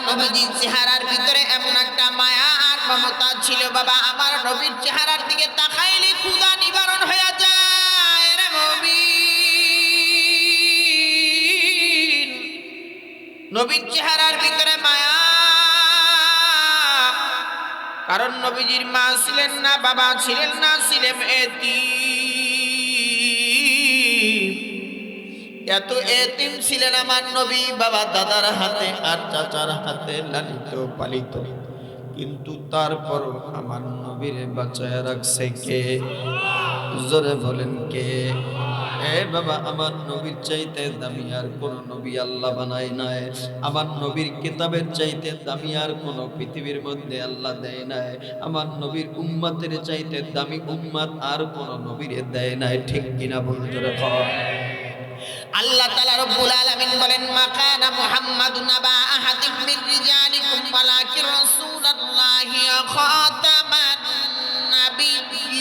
নবীজির চেহারার ভিতরে এমন একটা মায়া আর মমতা ছিল বাবা, আমার নবীর চেহারার দিকে তাকাইলে ক্ষুধা নিবারণ হয়ে যায় রে মুমিন। নবীর চেহারার ভিতরে মায়া, কারণ নবীজির মা ছিলেন না, বাবা ছিলেন না, ছিলেন এতিম। এত এতিম ছিলেন আমার নবী, বাবা দাদার হাতে আর চাচার হাতে লালিত পালিত, কিন্তু তারপর আমার নবীর বাঁচায় রাখছে কে? জোরে বলেন কে? এ বাবা, আমার নবীর চাইতে দামি আর কোন নবী আল্লাহ বানায় নাই। আমার নবীর কিতাবের চাইতে দামি আর কোন পৃথিবীর মধ্যে আল্লাহ দেয় নাই। আমার নবীর উম্মতের চাইতে দামি উম্মত আর কোন নবীর দেয় নাই। ঠিক কিনা বলুন জোরে? আল্লাহ তাআলা রব্বুল আলামিন বলেন, মা কানা মুহাম্মাদুন আবা আহাদিম মির রিজালিকুম ওয়ালাকিন রাসূলুল্লাহি ওয়া খাতামান নাবিয়্যিন।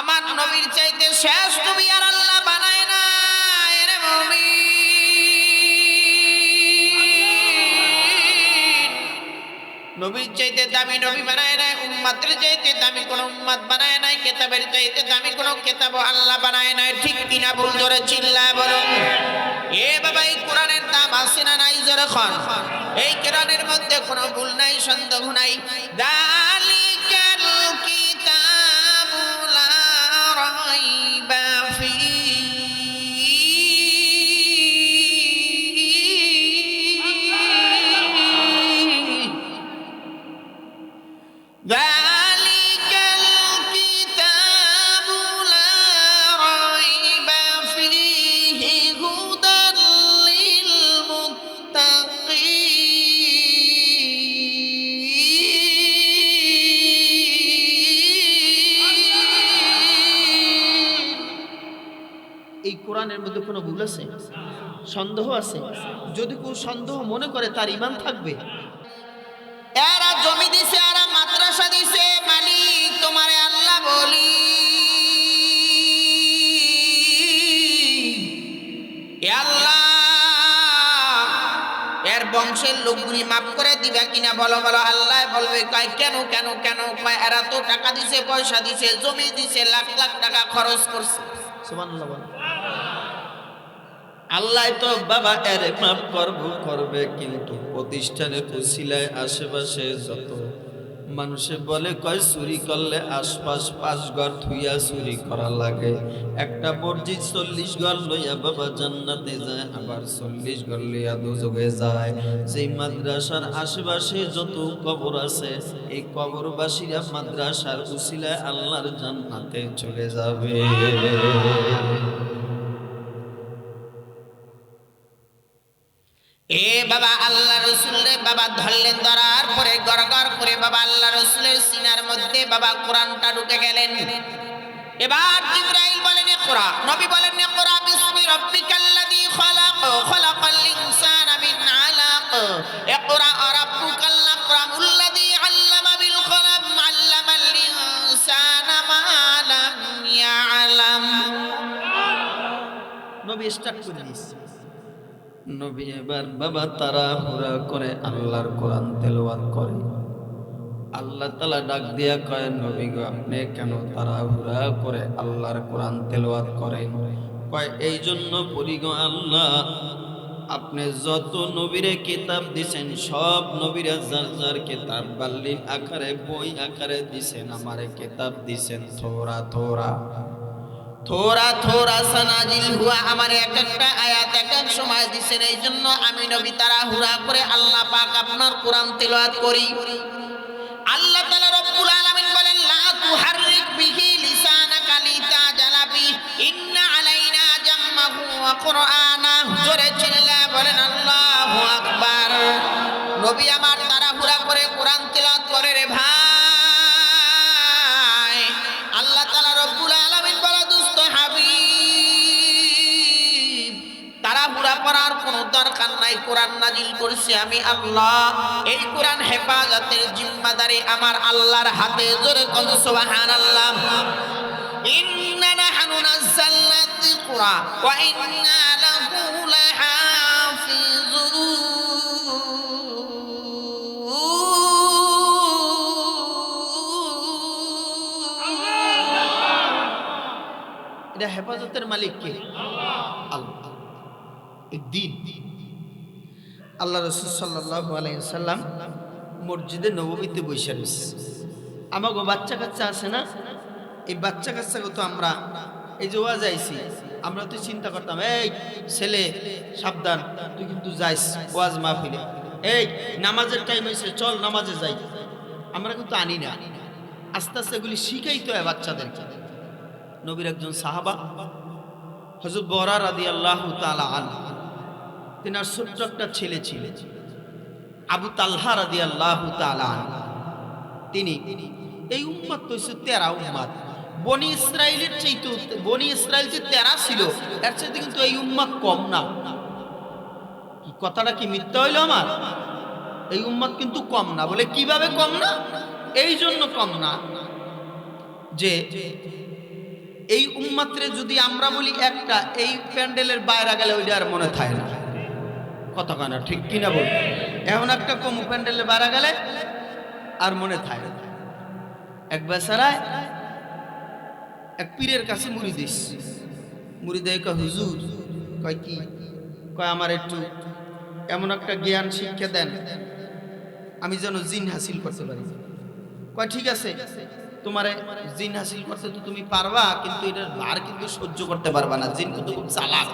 আমার নবীর চাইতে শেষ নবী আর আল্লাহ বানায় না রে মুমিন। নবীর চাইতে দামি নবী বানায় নাই, উম্মতের চাইতে দামি কোন উম্মত বানায় নাই, কিতাবের চাইতে দামি কোন কিতাব আল্লাহ বানায় নাই। ঠিক কিনা ভুল? জোরে চিল্লায় বলুন। এ বাবা, এই কোরআনের দাম আছে না নাই? জোরে খান। এই কোরআনের মধ্যে কোনো ভুল নাই, সন্দেহ নাই। যালিকাল কিতাবু লা রাইবা ফীহি। ذلك الكتاب لا ريب فيه هدى للمتقين। এই কোরআনের মধ্যে কোনো ভুল আছে? সন্দেহ আছে? যদি কোনো সন্দেহ মনে করে তার ঈমান থাকবে। এরা জমি দিছে, এরা মাদ্রাসা দিছে, মালিক তোমারে আল্লাহ বলি। এ আল্লাহ, এর বংশের লোকগুলি মাফ করে দিবা কিনা বলো বলো। আল্লাহ বলবে, কয় কেন কেন কেন? কয় এরা তো টাকা দিছে, পয়সা দিছে, জমি দিছে, লাখ লাখ টাকা খরচ করছে। সুবহানাল্লাহ বলো। আল্লাহ তো বাবা এর মাফ করবে, কিন্তু প্রতিষ্ঠানের উসিলায় আশেপাশে যত মানুষে বলে, কয় চুরি করলে আশপাশ 5 ঘর থুইয়া চুরি করা লাগে। একটা মসজিদ 40 ঘর লইয়া বাবা জান্নাতে যায়, আবার 40 ঘর লইয়া দোজখে যায়। যেই মাদ্রাসার আশেপাশে যত কবর আছে, এই কবরবাসীরা মাদ্রাসার উসিলায় আল্লাহর জান্নাতে চলে যাবে। এ বাবা, আল্লাহ রসুলের বাবা ধরলেন, ধরার পরে গড়গড় করে বাবা আল্লাহ রসুলের সিনার মধ্যে বাবা কোরআনটা ঢুকে গেলেন। এবার জিবরাইল বলেন ইকরা, নবী বলেন ইকরা বিসমি রাব্বিকাল্লাযী খালাক, খালাকাল ইনসানা মিন আলাক, ইকরা রাব্বুকাল আকরামুল্লাযী আল্লামা বিল কলম, আল্লামাল ইনসানা মা লাম ইয়ালাম। নবী স্টার্ট করে দিয়েছে। নবী এবার বাবা তাড়াহুড়া করে আল্লাহর কোরআন তেলাওয়াত করে। আল্লাহ তাআলা ডাক দিয়া কয়, নবী গো, আপনি কেন তাড়াহুড়া করে আল্লাহর কোরআন তেলাওয়াত করেন? কয় এই জন্য পড়ি গো আল্লাহ, আপনি যত নবীরে কিতাব দিছেন, সব নবীরা যার যার কিতাব বাল্লিন আকারে, বই আকারে দিছেন, আমারে কিতাব দিছেন থোড়া থোড়া থোড়া থোড়া সানাজিল হুয়া। আমার এক একটা আয়াত এক এক সময় দিছেন, এই জন্য আমি নবী তাড়াহুড়া করে আল্লাহ পাক আপনার কোরআন তেলাওয়াত করি। আল্লাহ তাআলা রব্বুল আলামিন বলেন, লা তুহাররিক বিহি লিসানাকা লিতাজালা বি, ইন্না আলাইনা জামমাহু ওয়া কুরআনা। জোরে চিল্লায়ে বলেন আল্লাহু আকবার। নবী আমার তাড়াহুড়া করে কোরআন তেলাওয়াত করে রে ভাই। আল্লাহ তাআলা রব্বুল আলামিন বলে, দোস্ত হাবিব, তাড়াহুড়া করার কোনো দরকার নাই। কোরআন নাজিল করেছি আমি আল্লাহ, এই কোরআন হেফাজতের জিম্মাদারি আমার আল্লাহর হাতে। জোরে কোন সুবহানাল্লাহ। ইন্না নাহনু নাযালনা যিকরা ওয়া ইন্না লাহু লাহাফিজুন। এটা হেফাজতের মালিক কে? আল্লাহ। একদিন আল্লাহ রাসূল সাল্লাল্লাহু আলাইহি ওয়াসাল্লাম মসজিদে নববীতে বসে রয়েছে। আমাগো বাচ্চা কাচ্চা আছে না, এই বাচ্চা কাচ্চাকে তো আমরা এই যে ওয়াজ আইছি, আমরা তো চিন্তা করতাম এই ছেলে সাবধান, তুই কিন্তু যাইস ওয়াজ মাহফিলে, এই নামাজের টাইম হয়েছে চল নামাজে যাই। আমরা কিন্তু আনি না, আস্তে আস্তে এগুলি শিখাইতে হয় বাচ্চাদেরকে। নবীর একজন সাহাবা হযরত বরা রাদিয়াল্লাহু তাআলা আনহু, তিনার ছোট্ট একটা ছেলে ছিল আবু তালহা রাদিয়াল্লাহু তাআলা আনহু। তিনি এই উম্মত তো হচ্ছে 13 উম্মত, বনি ইসরাইলের চাইতে বনি ইসরাইল যে 13 ছিল এর চাইতে কিন্তু এই উম্মত কম না। কি কথাটা কি মিথ্যা হইল আমার? এই উম্মত কিন্তু কম না। বলে কিভাবে কম না? এই জন্য কম না যে এই উম্মতরে যদি আমরা বলি একটা, এই প্যান্ডেলের বাইরে গেলে ওইটা আর মনে থাকে না। কথা কানা ঠিক কিনা বল? এমন একটা কম প্যান্ডেলের বাইরে গেলে আর মনে থাকে না। এক বেচারায় এক পীরের কাছে মুড়ি দিস, মুড়ি দেয় কয় হুজুর, কয় কি? কয় আমার একটু এমন একটা জ্ঞান শিক্ষা দেন আমি যেন জিন হাসিল করতে পারি। কয় ঠিক আছে, তোমারে জিন হাসিল করতে তো তুমি পারবা, কিন্তু এটার ভার কিন্তু সহ্য করতে পারবা না, জিন কিন্তু খুব চালাক,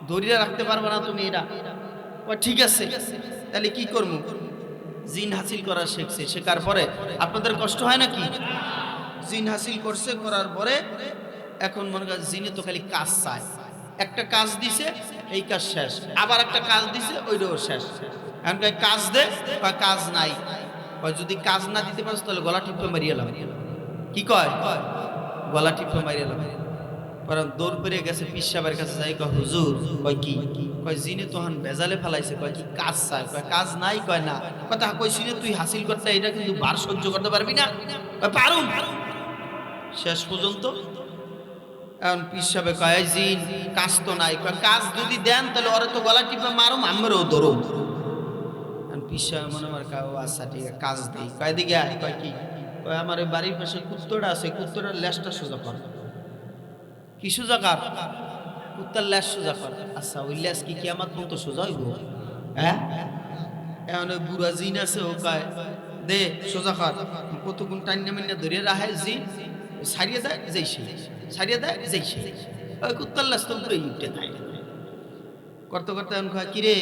ধরিয়া রাখতে পারবা না তুমি এটা। কয় ঠিক আছে, তাহলে কি করবো? জিন হাসিল করা শিখছে, শেখার পরে আপনাদের কষ্ট হয় নাকি? জিন হাসিল করছে, করার পরে এখন মনে করেন জিনে তো খালি কাজ চায়। একটা কাজ দিছে, এই কাজ শেষ, আবার একটা কাজ দিছে, ওইটাও শেষ। এখন কাজ দে, কাজ নাই। যদি কাজ না দিতে পারছ তাহলে গলা টিপে মারিয়ে এলাম। কি কয়? গলা টিপে মারিয়ে এলাম। পরে দৌড় পেরিয়ে গেছে পীর সাহেবের কাছে, যাই কয় হুজুর, কয় কি? কয় জিনে তখন ভেজালে ফেলাইছে। কয় কি কাজ চায়? কয় কাজ নাই। কয় না। কথা কই সিনে তুই হাসিল করতে এটা কিন্তু ভার সহ্য করতে পারবি না। কয় পারুম। শেষ পর্যন্ত এখন পীর সাহেব কয় জিন কাজ তো নাই। কয় কাজ যদি দেন তাহলে ওরা তো গলা টিপে মারুম, আমরাও ধরুম। পীর সাহেব মনে আমার কাউ আচ্ছা ঠিক আছে কাজ দিই। কয় দিকে আয়। কয় কি? কয় আমার ওই বাড়ির পাশে কুত্তটা আছে, কুত্তটার লেজটা সোজা কর। কি সোজা কর? কুত্তার লেজ সোজা কর। আচ্ছা ওই লেজ কি কিয়ামত পর্যন্ত সোজা হইব? হ্যাঁ, এখন ওই বুড়া জিন আছে, ও কয় দে সোজা কর। কতক্ষণ টাইনা মিনা ধরে রাখে জিন, সারিয়ে দেয় যেই সে, সারিয়ে দেয় যেই সে। ওই কুত্তার লেজ তো পুরো উঠে থাকে। করতে করতে এখন কয় কিরে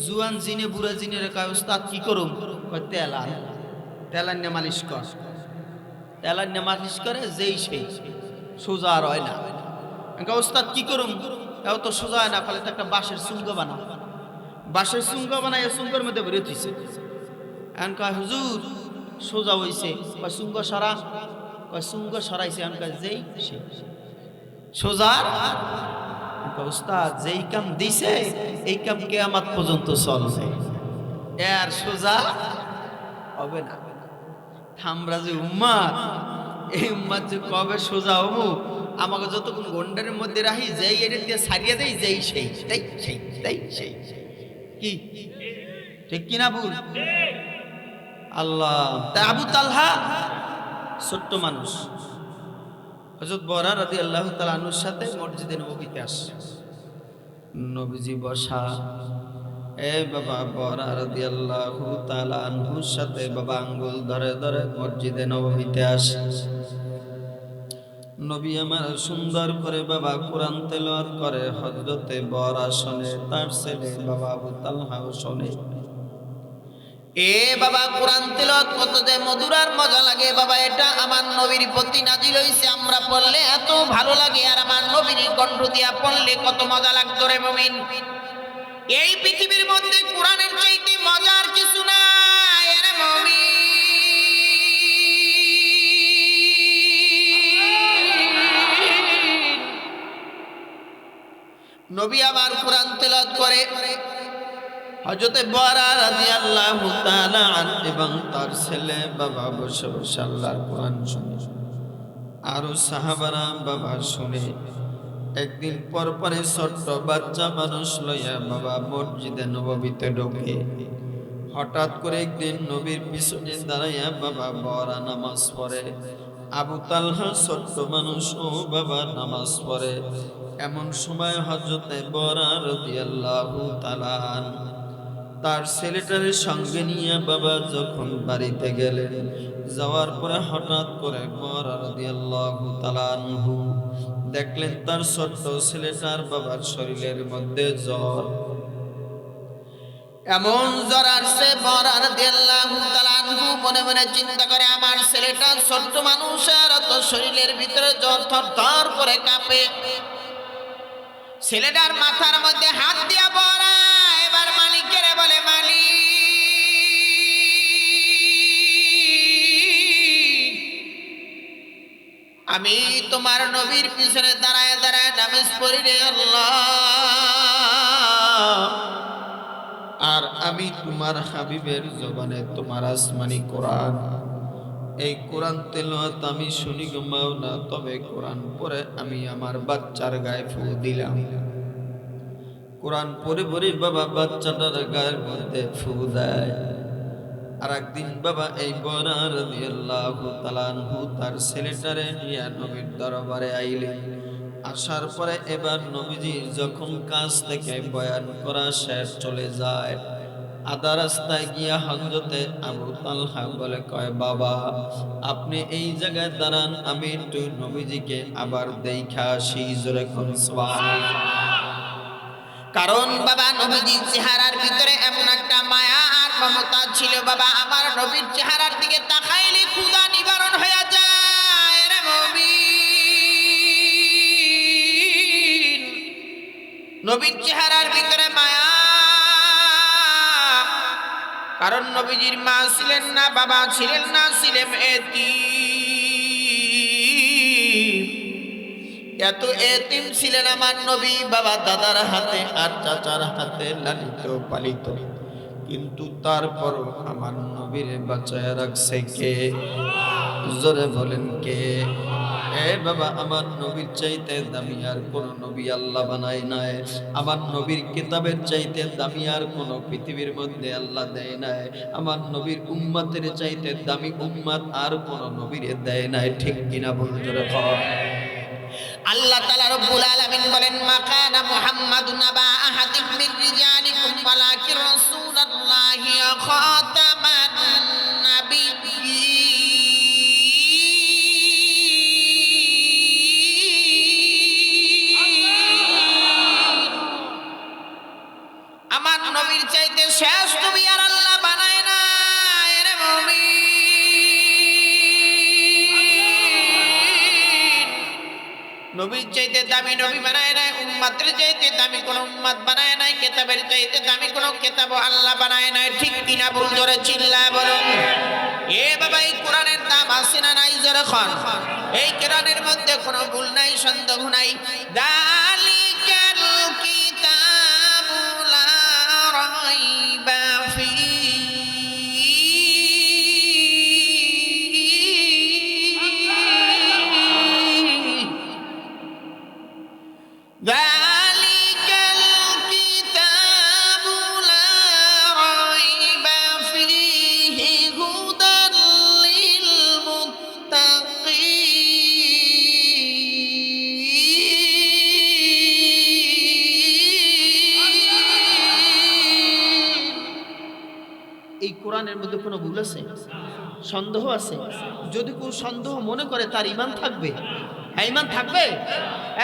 জুয়ান জিনে বুড়া জিনের কয় ওস্তাদ কি করুম? কয় তেল আন, তেল আনিয়ে মালিশ কর। তেল আনিয়ে মালিশ করে যেই সেই, সোজা আর হয় না। ওস্তাদ কি করুম? এও তো সোজা হয় না। ফলে তো একটা বাঁশের চুঙ্গ বানা, বাঁশের চুঙ্গ বানাই চুঙ্গের মধ্যে ভরে দিছে। এখন কয় হুজুর সোজা হইছে। কয় চুঙ্গ সরা। কয় চুঙ্গ সরাইছে। এখন কয় যেই সেই সোজা। ওস্তাদ যেই কাম দিছে এই কাম কিয়ামত পর্যন্ত চলবে, এর সোজা হবে না। আমরা যে উম্মাত, এই উম্মাত যে কবে সোজা হবো, আমাকে যতক্ষণ গন্ডারের মধ্যে রাখি যেই এটা দিয়ে সারিয়ে দেয় যেই সেই, তাই সেই, তাই সেই। কি ঠিক কিনা ভুল? আল্লাহ। তা আবু তালহা ছোট্ট মানুষ, হযরত বরা রাদিয়াল্লাহু তাআলা আনহুর সাথে মসজিদে নববীতে আসছে। নবীজি বসা, এ বাবা বরা রাদিয়াল্লাহু তাআলা আনহুর সাথে বাবা আঙ্গুল ধরে ধরে মসজিদে নববীতে আসে। নবী আমার সুন্দর করে বাবা কোরআন তেলাওয়াত করে। হযরতে বরা শোনে, তার ছেলে বাবা আবু তালহাও শোনে। এ বাবা কোরআন তেলাওয়াত কত যে মধুর আর মজা লাগে বাবা, এটা আমার নবীর প্রতি নাজিল হইছে। আমরা পড়লে এত ভালো লাগে, আর আমার নবীর কণ্ঠ দিয়া পড়লে কত মজা লাগতো রে মুমিন। এই পৃথিবীর মধ্যে কোরআনের চাইতে মজার কিছু নাই রে মুমিন। নবী আমার কোরআন তেলাওয়াত করে। হযরতে বরা রাদিয়াল্লাহু তাআলা আনহু এবং তার ছেলে বাবা বসে বসে আল্লাহর কোরআন শুনে। আরো সাহাবারা বাবা শুনে একদিন পর পরে ছোট্ট বাচ্চা মানুষ লইয়া বাবা মসজিদে নববীতে ঢোকে। হঠাৎ করে একদিন নবীর পিছনে দাঁড়াইয়া বাবা বড়া নামাজ পড়ে। আবু তালহা ছোট্ট মানুষ ও বাবা নামাজ পড়ে। এমন সময় হযরতে বড়া রাদিয়াল্লাহু তাআলা তার ছেলেটারে সঙ্গে নিয়ে বাবা যখন বাড়িতে গেলেন, যাওয়ার পরে হঠাৎ করে বড়া রাদিয়াল্লাহু তাআলা আনহু দেখলেন তার ছোট্ট ছেলেটার বাবার শরীরের মধ্যে জ্বর। এমন জ্বর আসছে বড়া রাদিয়াল্লাহু তাআলা আনহু মনে মনে চিন্তা করে, আমার ছেলেটা ছোট্ট মানুষ আর তো শরীরের ভিতরে জ্বর থরথর করে কাঁপে। ছেলেটার মাথার মধ্যে হাত দিয়া বড়া এবার মালিকের বলে, মালিক আমি তোমার নবীর পিছনে দাঁড়ায় দাঁড়ায় নামাজ পড়ি রে আল্লাহ, আর আমি তোমার হাবিবের জবানে তোমার আসমানি কোরআন, এই কোরআন তেলাওয়াত আমি শুনি গো মাওলা, তবে কোরআন পড়ে আমি আমার বাচ্চার গায়ে ফু দিলাম। কোরআন পড়ে পড়ে বাবা বাচ্চাটার গায়ের মধ্যে ফু দেয়। আর একদিন বাবা এই বড়া রাদিয়াল্লাহু তাআলা আনহু তার ছেলেটারে নিয়ে নবীর দরবারে আইলেন। আসার পরে এবার নবীজি যখন কাজ থেকে বয়ান করা শেষ চলে যায়, আধা রাস্তায় গিয়া হযরতে আবু তালহা বলে কয়, বাবা আপনি এই জায়গায় দাঁড়ান, আমি একটু নবীজিকে আবার দেখা আসি। জোরে কোন সুবহানাল্লাহ। কারণ বাবা নবীজির চেহারার ভিতরে এমন একটা মায়া আর মমতা ছিল বাবা, আমার নবীর চেহারার দিকে তাকাইলে ক্ষুধা নিবারণ হয়ে যায় রে মুমিন। নবীর চেহারার ভিতরে মায়া, কারণ নবীজির মা ছিলেন না, বাবা ছিলেন না, ছিলেন এতিম। এত এতিম ছিলেন আমার নবী, বাবা দাদার হাতে আর চাচার হাতে লালিত পালিত, কিন্তু তারপরও আমার নবীর বাঁচায় রাখছে কে? জোরে বলেন কে? এ বাবা, আমার নবীর চাইতে দামি আর কোন নবী আল্লাহ বানায় নাই। আমার নবীর কিতাবের চাইতে দামি আর কোন পৃথিবীর মধ্যে আল্লাহ দেয় নাই। আমার নবীর উম্মতের চাইতে দামি উম্মত আর কোন নবীর দেয় নাই। ঠিক কিনা বলুন জোরে? আল্লাহ তাআলা রব্বুল আলামিন বলেন, মা কানা মুহাম্মাদুন আবা আহাদিম মির রিজালিকুম ওয়ালাকিন রাসূলুল্লাহি ওয়া খাতামান নাবিয়্যিন। আমার নবীর চাইতে শেষ নবী আর আল্লাহ বানায় না রে মুমিন। নবীর চাইতে দামি নবী বানায় নাই, উম্মতের চাইতে দামি কোন উম্মত বানায় নাই, কিতাবের চাইতে দামি কোন কিতাব আল্লাহ বানায় নাই। ঠিক কিনা বল? জোরে চিল্লায় বলুন। এ বাবা, এই কোরআনের দাম আছে না নাই? জোরে খান। এই কোরআনের মধ্যে কোনো ভুল নাই, সন্দেহ নাই। দালিকাল কিতাবু লা রাইবা ফীহি। দালিকাল কিতাবু লা রাইবা ফীহি হুদাল লিল মুত্তাকিন। এই কোরআনের মধ্যে কোনো ভুল আছে? সন্দেহ আছে? যদি কেউ সন্দেহ মনে করে তার ঈমান থাকবে? হ্যাঁ, ঈমান থাকবে।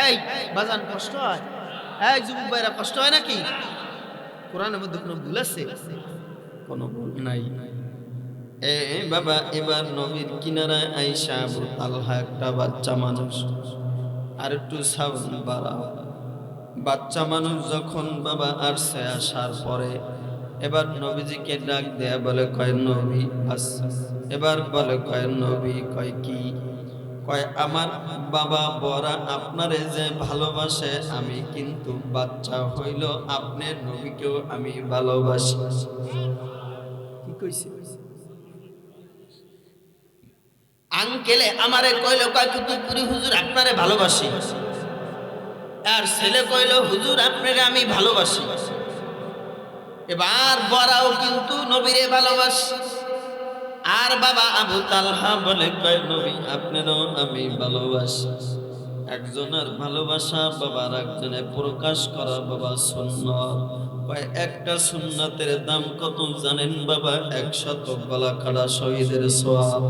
এই বাজান, কষ্ট হয়? এই যুবক ভাইরা, কষ্ট হয় নাকি? কোরআনের মধ্যে কোনো ভুল আছে? কোনো ভুল নাই। এ বাবা, এবার নবীর কিনারায় আইসা আবু তালহা একটা বাচ্চা মানুষ, আর একটু সাউন্ড বাড়াও। বাচ্চা মানুষ যখন বাবা আসছে, আসার পরে এবার নবীজিকে ডাক দেয়া বলে কয়, নবী বাস। এবার বলে কয়, নবী কয় কি? কয়, আমার বাবা বড়া আপনারে যে ভালোবাসে, আমি কিন্তু বাচ্চা হইল আপনার নবীকেও আমি ভালোবাসি। কি কইছে? আঙ্কেলে আমারে কইল কয় কুতুবপুরি হুজুর আপনারে ভালোবাসি, আর ছেলে কইল হুজুর আপনারে আমি ভালোবাসি। এবার বড়াও কিন্তু নবীরে ভালোবাসি। আর বাবা আবু তালহা বলে কয় নবী আপনারও আমি ভালোবাসি। একজনের ভালোবাসা বাবা আর একজনে প্রকাশ করা বাবা সুন্নাত। কয় একটা সুন্নাতের দাম কত জানেন বাবা? 100 গলা কাটা শহীদের সওয়াব।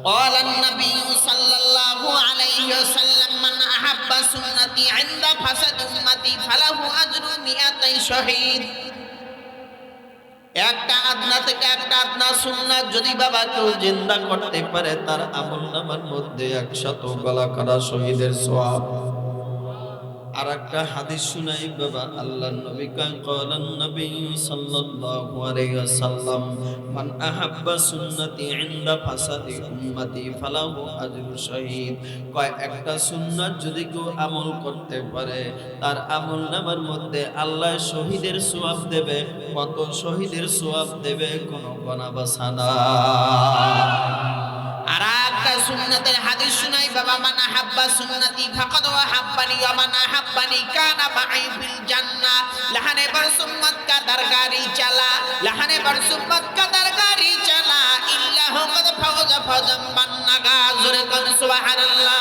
قال النبي صلى الله عليه وسلم من أحب سنتي عند فساد أمتي فله أجر 100 شهيد। একটা আদনা থেকে একটা আদনা সুন্নাত যদি বাবা কেউ জিন্দা করতে পারে তার আমলনামার মধ্যে 100 গলা কাটা শহীদের সওয়াব। আর একটা হাদিস শুনাই বাবা, আল্লাহর নবী কলেন নবী সাল্লাল্লাহু আলাইহি ওয়াসাল্লাম মান আহাব্বা সুন্নতি ইনদা ফাসাদি উম্মতি ফালাহু আজরু শহীদ। কয় একটা সুন্নাত যদি কেউ আমল করতে পারে তার আমলনামার মধ্যে আল্লাহ শহীদের সওয়াব দেবে। কত শহীদের সওয়াব দেবে? কোনো গণা বাছা না। আর একটা সুন্নাতের হাদিস শুনাই বাবা, মান আহাব্বা সুন্নতি ফাকাদ ওয়াহাব্বানি ওয়া মান আহাব্বানি কানা মাই ফিল জান্নাহ। লাহানে বার সুন্নাত কা দরগারি চালা, লাহানে বার সুন্নাত কা দরগারি চালা, ইল্লাহু কদ ফাওজা ফাওজাম বান্নাগা। জোরে কোন সুবহানাল্লাহ।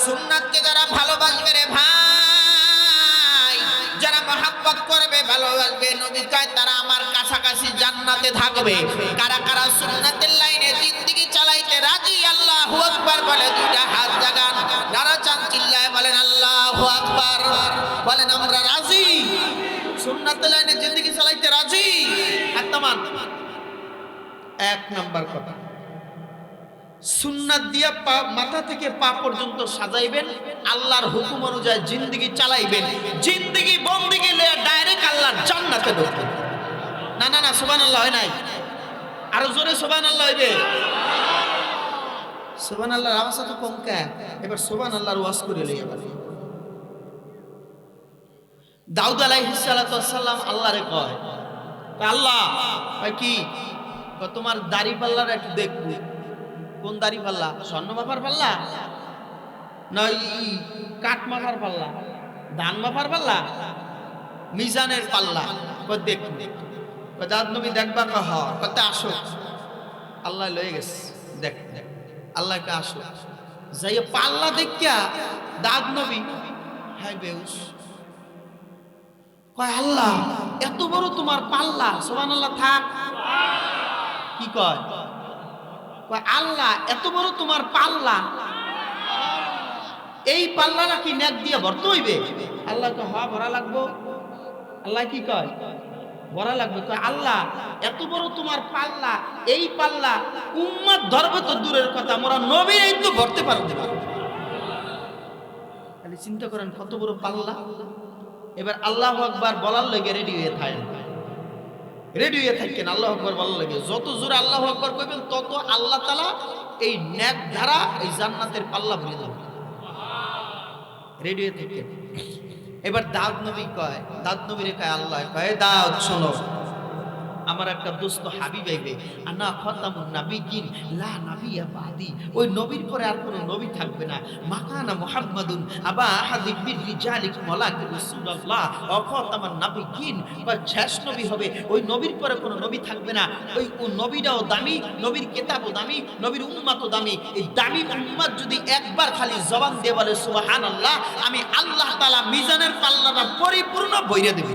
সুন্নাতকে যারা ভালোবাসবে রে ভাই, যারা মহব্বত করবে ভালোবাসবে, নবী কয় তারা আমার কাছাকাছি জান্নাতে থাকবে। কারা কারা সুন্নাতের লাইনে জিন্দেগি চালাইতে রাজি আল্লাহু আকবার বলে দুইটা হাত জাগান। যারা চান চিল্লায় বলেন আল্লাহু আকবার, বলেন আমরা রাজি। সুন্নাতের লাইনে জিন্দেগি চালাইতে রাজি। একদমান এক নাম্বার কথা, সুন্নাত দিয়া পা মাথা থেকে পা পর্যন্ত সাজাইবেন, আল্লাহর হুকুম অনুযায়ী জিন্দেগি চালাইবেন। জিন্দেগি বন্দেগি লয়ে ডাইরেক্ট আল্লাহর জান্নাতে ঢুকবেন। না না না, সুবহানাল্লাহ হয় নাই, আরো জোরে সুবহানাল্লাহ হইবে। সুবহানাল্লাহর আওয়াজ তো কম কে? এবার সুবহানাল্লাহর ওয়াজ করে লই। এবার দাউদ আলাইহিস সালাতু ওয়াস সালাম আল্লাহরে কয়, আল্লাহ কয় কি? কয় তোমার দাড়ি পাল্লাটা একটু দেখব। কোন দাড়ি পাল্লা? স্বর্ণ মাপার পাল্লা না কাঠ মাপার পাল্লা, ধান মাপার পাল্লা, মিজানের পাল্লা? কয় দেখব। কয় দাউদ নবী দেখবা? কয় হ। কত আসো, আল্লাহ লয়ে গেছে, দেখ দেখ। আল্লাহকে আসো যাই পাল্লা দেখিয়া দাউদ নবী হাই বেউস। কয় আল্লাহ এত বড় তোমার পাল্লা? সুবহানাল্লাহ থাক। কি কয়? কয় আল্লাহ এত বড় তোমার পাল্লা, এই পাল্লাটা কি নেক দিয়ে ভরতে হইবে? আল্লাহ তো হ্যাঁ ভরা লাগবো। আল্লাহ কি কয়? ভরা লাগবে। কয় আল্লাহ এত বড় তোমার পাল্লা, এই পাল্লা উম্মত ধরবে তো দূরের কথা, মোরা নবী এই তো ভরতে পারবে না। তাহলে চিন্তা করেন কত বড় পাল্লা। এবার আল্লাহু আকবার বলার লাগে রেডি হয়ে থাকেন, রেডি হয়ে থাকেন আল্লাহু আকবার বলার লাগে। যত জোরে আল্লাহু আকবার কইবেন তত আল্লাহ তাআলা এই নেক ধারা এই জান্নাতের পাল্লা ভরে দেবে। রেডি হয়ে থাকেন। এবার দাউদ নবী কয়, দাউদ নবীরে কয় আল্লাহ কয় দাউদ শোনো, আমার একটা দোস্ত হাবিব আইবে, আনা খাতামুন নাবিয়িন লা নাবিয়্যা বাদি। ওই নবীর পরে আর কোনো নবী থাকবে না। মাকানা মুহাম্মাদুন আবা আহাদিম মির রিজালিকুম ওয়ালাকিন রাসূলুল্লাহ ওয়া খাতামান নাবিয়িন। বা শেষ নবী হবে, ওই নবীর পরে কোনো নবী থাকবে না। ওই নবীটাও দামি, নবীর কিতাবও দামি, নবীর উম্মতও দামি। এই দামি উম্মত যদি একবার খালি জবান দিয়ে বলে সুবহানাল্লাহ, আমি আল্লাহ তাআলা মিজানের পাল্লাটা পরিপূর্ণ ভইরা দেব।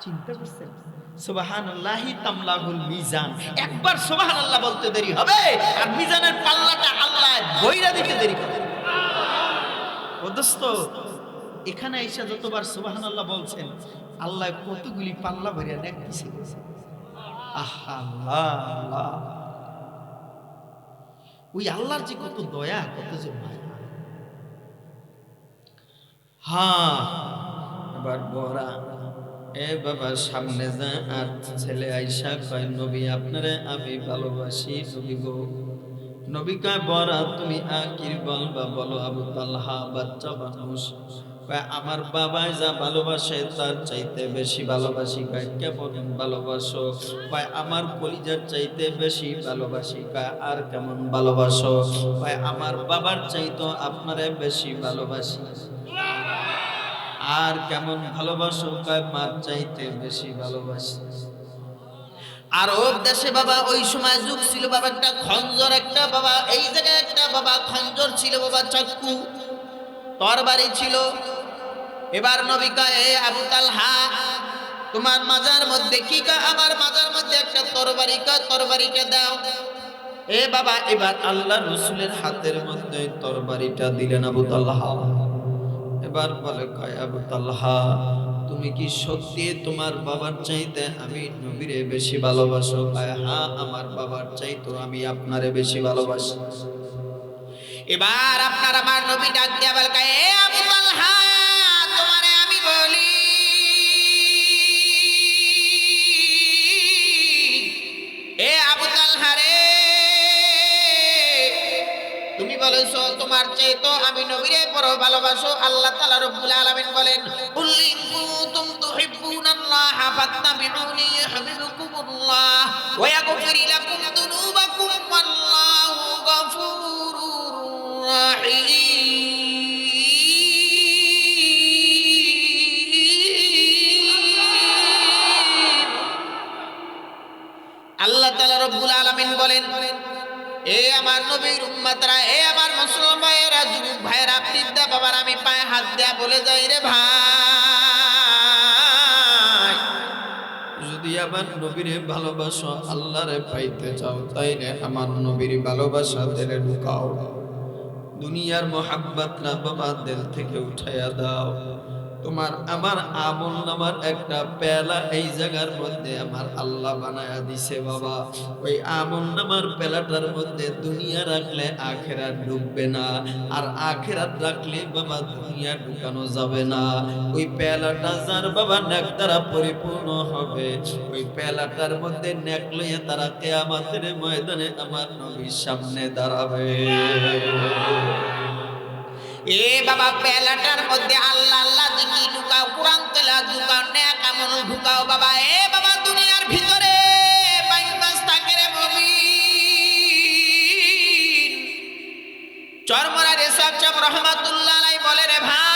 চিন্তা করছেন? সুবহানাল্লাহি তামলাহুল মিজান। একবার সুবহানাল্লাহ বলতে দেরি হবে আর মিজানের পাল্লাটা আল্লাহ বইরা দিতে দেরি হবে। ও দোস্ত, এখানে এসে যতবার সুবহানাল্লাহ বলছেন আল্লাহ কতগুলি পাল্লা ভরিয়া নেক দিছে। আহা আল্লাহ, ওই আল্লাহর যে কত দয়া, কত যে মায়া। হ্যাঁ, এবার বড়া এ বাবা সামনে যা, আর ছেলে আইসা কয় নবী আপনারে আমি ভালোবাসি। নবী গো, নবী কয় বড়া তুমি আকির বলবা বলো। আবু তালহা বাচ্চা মানুষ আমার বাবাই যা ভালোবাসে তার চাইতে বেশি ভালোবাসি। কেমন ভালোবাসো? আমার কলিজার চাইতে বেশি ভালোবাসি। আর কেমন ভালোবাসো? আমার বাবার চাইতে আপনারে বেশি ভালোবাসি। আর কেমন ভালোবাসো? মার চাইতে বেশি ভালোবাসি। আরব দেশে বাবা ওই সময় যুগ ছিল বাবা, একটা খঞ্জর, একটা বাবা এই জায়গায় একটা বাবা খঞ্জর ছিল বাবা, চাকু তরবারি ছিল। এবার নবী কয়, আবু তালহা তোমার মাজার মধ্যে কি? আমার মাজার মধ্যে একটা তরবারি, তরবারিটা দাও। এ বাবা এবার আল্লাহ রসুলের হাতের মধ্যে তরবারিটা দিলেন আবু তালহা। এবার বলে কয়, আবু তালহা তুমি কি সত্যি তোমার বাবার চাইতে আমি নবীরে বেশি ভালোবাসো? হ্যাঁ, আমার বাবার চাইতে আমি আপনারে বেশি ভালোবাসি। এবার আপনার আমার নবী ডাক দিয়া বলে, এ আবু তালহা তোমারে আমি বলি, এ আবু তালহা রে, তুমি বলেছো তোমার চাইতে আমি নবীরে বড় ভালোবাসো। আল্লাহ তাআলা রব্বুল আলামিন বলেন, কুল ইন কুনতুম তুহিব্বুনাল্লাহ ফাত্তাবিউনি ইউহিব্বুকুমুল্লাহ ওয়া ইয়াগফির লাকুম যুনুবাকুম ওয়াল্লাহু গফুরুর রাহিম। আল্লাহ তাআলা রব্বুল আলামিন বলেন, এ আমার নবীর উম্মতরা, এ আমার মুসলমান ভাইয়েরা, যুবক ভাইয়েরা, বৃদ্ধা বাবার আমি পায়ে হাত দেয়া বলে যাই রে ভাই, যদি আমার নবীরে ভালোবাসো, আল্লাহরে পাইতে চাও, তাইলে আমার নবীর ভালোবাসা দিলে ঢুকাও। দুনিয়ার মোহাব্বত না বাবা দিল থেকে উঠাইয়া দাও। তোমার আমার আমল নামার একটা পেলা এই জায়গার মধ্যে আমার আল্লাহ বানায়া দিছে বাবা। ওই আমল নামার পেলাটার মধ্যে দুনিয়া রাখলে আখেরাত ঢুকবে না, আর আখেরাত রাখলে বাবা দুনিয়া ঢুকানো যাবে না। ওই পেলাটা যার বাবা নেক দ্বারা পরিপূর্ণ হবে, ওই পেলাটার মধ্যে নেক লইয়া তারা কিয়ামতের ময়দানে আমার নবীর সামনে দাঁড়াবে। এ বাবা পেলাটার মধ্যে আল্লাহ আল্লাহ জিকির ঢুকাও, কোরআন তেলাওয়াত ঢুকাও, নেক আমল ঢুকাও বাবা। এ বাবা দুনিয়ার ভিতরে বাইমাস থাকে রে মুমিন। চরমরা রেসাব চাপ রহমাতুল্লাহ আলাইহি বলে রে ভাই,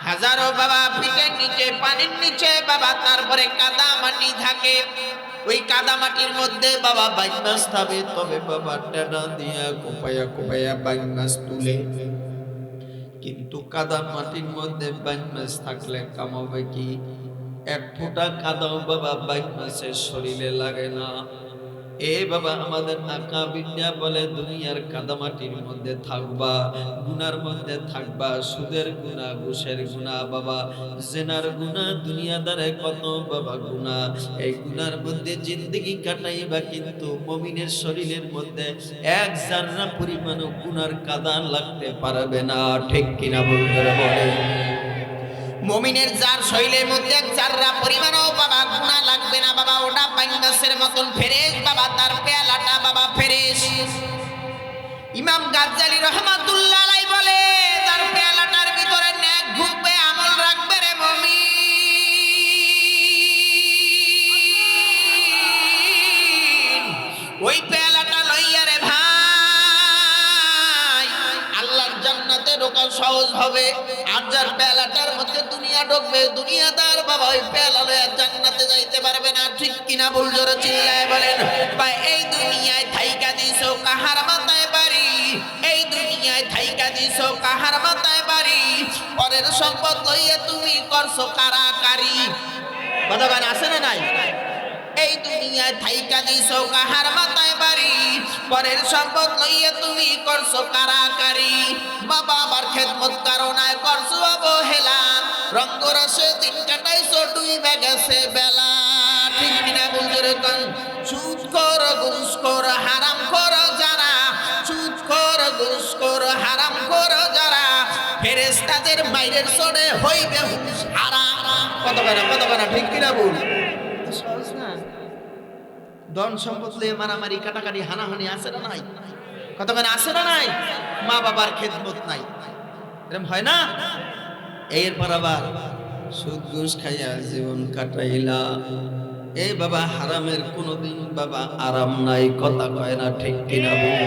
হাজারো বাবা পিঠের নিচে পানির নিচে বাবা, তারপরে কাদা মাটি থাকে, ওই কাদা মাটির মধ্যে বাবা বাইক মাছ থাকবে, তবে বাবা টেনা দিয়া কোপায়া কোপায়া বাইক মাছ তুলে। কিন্তু কাদা মাটির মধ্যে বাইক মাছ থাকলে কামাবে কি? এক ফোঁটা কাদাও বাবা বাইক মাছের শরীরে লাগে না। এ বাবা আমাদের আকা বিদ্যা বলে দুনিয়ার কাদামাটির মধ্যে থাকবা, গুনার মধ্যে থাকবা, সুদের গুনাহ, ঘুষের গুনাহ বাবা, জেনার গুনাহ, দুনিয়াদারে কত বাবা গুনাহ, এই গুনার মধ্যে জিন্দেগি কাটাইবা, কিন্তু মুমিনের শরীরের মধ্যে এক জাররা পরিমাণ গুনার কাদা লাগতে পারবে না। ঠিক কিনা বন্ধুরা বলে? মুমিনের যার শরীরের মধ্যে এক জাররা পরিমাণও বাবা গুনাহ লাগবে না বাবা, ওটা বাইনাসের মতন ফেরেশ বাবা, তার পেয়ালাটা বাবা ফেরেশ। ইমাম গাজ্জালী রহমাতুল্লাহ আলাইহি বলে, তার পেয়ালাটার ভিতরে নেক ঢুকবে, আমল রাখবে রে মুমিন। ওই পেয়ালাটা লইয়া রে ভাই আল্লাহর জান্নাতে ঢোকা সহজ হবে। আর যার পেয়ালাটার মধ্যে দুনিয়া ঢুকবে, দুনিয়াদার বাবা ওই পেয়ালা লইয়া জান্নাতে যাইতে পারবে না। ঠিক কিনা ভুল? জোরে চিল্লায় বলেন। ভাই এই দুনিয়ায় থাইকা দিছো কাহার মাথায় বাড়ি, এই দুনিয়ায় থাইকা দিছো কাহার মাথায় বাড়ি, পরের সম্পদ লইয়া তুমি করছো কারাকারি। কতক্ষণ আছে না নাই? এই দুনিয়ায় থাইকা দিছো কাহার মাথায় বাড়ি, পরের সম্পদ লইয়া তুমি করছো কারাকারি। বাবা আমার খেদমত কারণায় করছো অবহেলা, রঙ্গরসে দিন কাটাইছো ডুইবা গেছে বেলা। ঠিক কিনা বন্ধুরে কোন? সুদ কর ঘুষ কর হারাম কর যারা, সুদ কর ঘুষ কর হারাম কর যারা, ফেরেশতাদের মাইরের চড়ে হইবে হারাম। কত বেড়া ঠিক কিনা বল? সহজ না। ধন সম্পদ লইয়া মারামারি কাটাকাটি হানাহানি আছে না নাই? কতক্ষণ আছে না নাই? মা বাবার খেদমত নাই, এরকম হয় না? এরপর আবার সুদ ঘুষ খাইয়া জীবন কাটাইলা। এই বাবা হারামের কোনোদিন বাবা আরাম নাই, কথা কয় না ঠিক কিনা বল?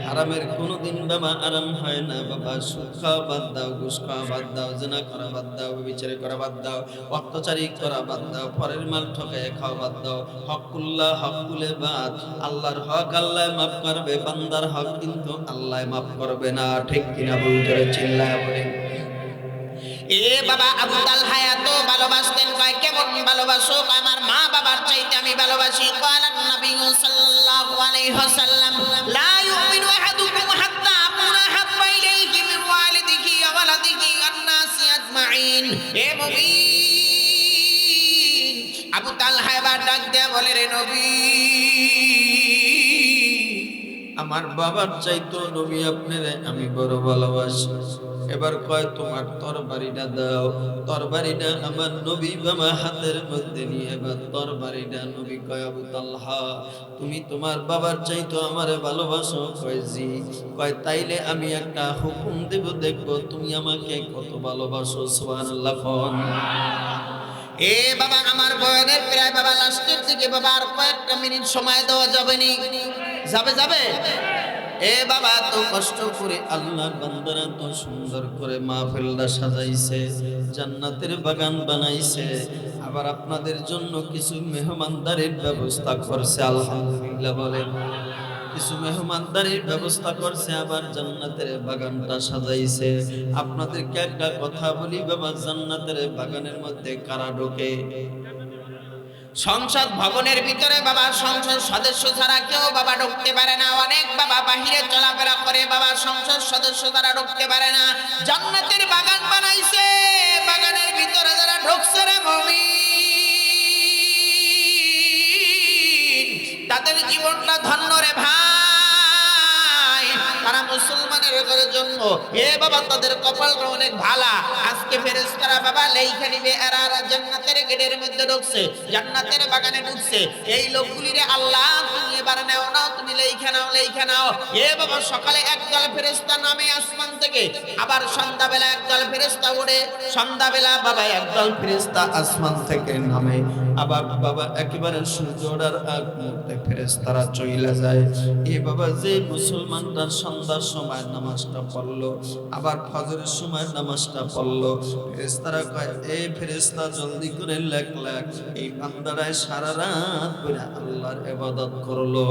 হারামের কোনোদিন বাবা আরাম হয় না বাবা। সুদ খাওয়া বাদ দাও, ঘুষ খাওয়া বাদ দাও, জিনা করা বাদ দাও, বিচারে করা বাদ দাও, অত্যাচারী করা বাদ দাও, পরের মাল ঠকায় খাওয়া বাদ দাও। হকুল্লাহ হকুলে বাদ। আল্লাহর হক আল্লাহ মাফ করবে, বান্দার হক কিন্তু আল্লাহ মাফ করবে না, ঠিক কিনা বল? জোরে চিল্লায় বলে। এ বাবা আবু তালহা এত ভালোবাসতেন, কয় কেমন ভালোবাসো? আমার মা বাবার চাইতে আমি ভালোবাসি। ক্বালান নবী সাল্লাল্লাহু আলাইহি ওয়াসাল্লাম লা ইউমিনু আহাদুকুম হাত্তা আকুনা হাব্বা ইলাইহি মিন ওয়ালিদিহি ওয়া ওয়ালাদিহি ওয়ান নাসি আজমাইন। হে মুমিন, আবু তালহা এবার ডাক দেয়া বলে, রে নবী, আমার বাবার চাইতো নবী আপনারে আমি বড় ভালোবাসি। এবার কয় তোমার তরবারিটা দাও। তরবারিটা আমার নবী বাবা হাতের মধ্যে নিয়ে এবার তরবারিটা নবী কয়, আবু তালহা তুমি তোমার বাবার চাইতো আমারে ভালোবাসো? কয় জি। কয় তাইলে আমি একটা হুকুম দেব, দেখবো তুমি আমাকে কত ভালোবাসো। সুবহানাল্লাহ। এ বাবা আমার বয়নের প্রায় বাবা লাস্টের দিকে বাবা আর কয়েকটা মিনিট সময় দেওয়া যাবে নি? যাবে যাবে। এ বাবা তো কষ্ট করে আল্লাহর বান্দারা তো সুন্দর করে মাহফিলটা সাজাইছে, জান্নাতের বাগান বানাইছে, আবার আপনাদের জন্য কিছু মেহমানদারির ব্যবস্থা করছে। আলহামদুলিল্লাহ বলেন। কিছু মেহমানদারির ব্যবস্থা করছে, আবার জান্নাতের বাগানটা সাজাইছে। আপনাদেরকে একটা কথা বলি বাবা, জান্নাতের বাগানের মধ্যে কারা ঢোকে? সংসদ ভবনের ভিতরে বাবা সংসদ সদস্য ছাড়া কেউ বাবা ঢুকতে পারে না। অনেক বাবা বাহিরে চলাফেরা করে, বাবা সংসদ সদস্য তারা ঢুকতে পারে না। জান্নাতের বাগান বানাইছে, বাগানের ভিতরে যারা ঢুকছে রে মুমিন, তাদের জীবনটা ধন্য রে ভাই। তারা মুসলমানের ঘরে জন্ম। এ বাবা তাদের কপালটা অনেক ভালা। আজকে ফেরেশতারা বাবা লেখা নিবে, এরা জান্নাতের গেটের মধ্যে ঢুকছে, জান্নাতের বাগানে ঢুকছে। এই লোকগুলিরে আল্লাহ তুমি এবার নেও না, তুমি লেখা নাও, লেখা নাও। এ বাবা সকালে একদল ফেরেশতা নামে আসমান থেকে, আবার সন্ধ্যাবেলা একদল ফেরেশতা ওড়ে, সন্ধ্যাবেলা বাবা একদল ফেরেশতা আসমান থেকে নামে, আবার বাবা একেবারে সূর্য ওঠার আগ মুহূর্তে ফেরেশতারা চইলা যায়। এ বাবা যে মুসলমানরা সন্ধ্যার সময় নামাজটা পড়লো, আবার ফজরের সময় নামাজটা পড়লো, ফেরেশতারা কয়, এই ফেরেশতা জলদি করে লেখ লেখ, এই বান্দারায় সারা রাত ধরে আল্লাহর ইবাদত করলো।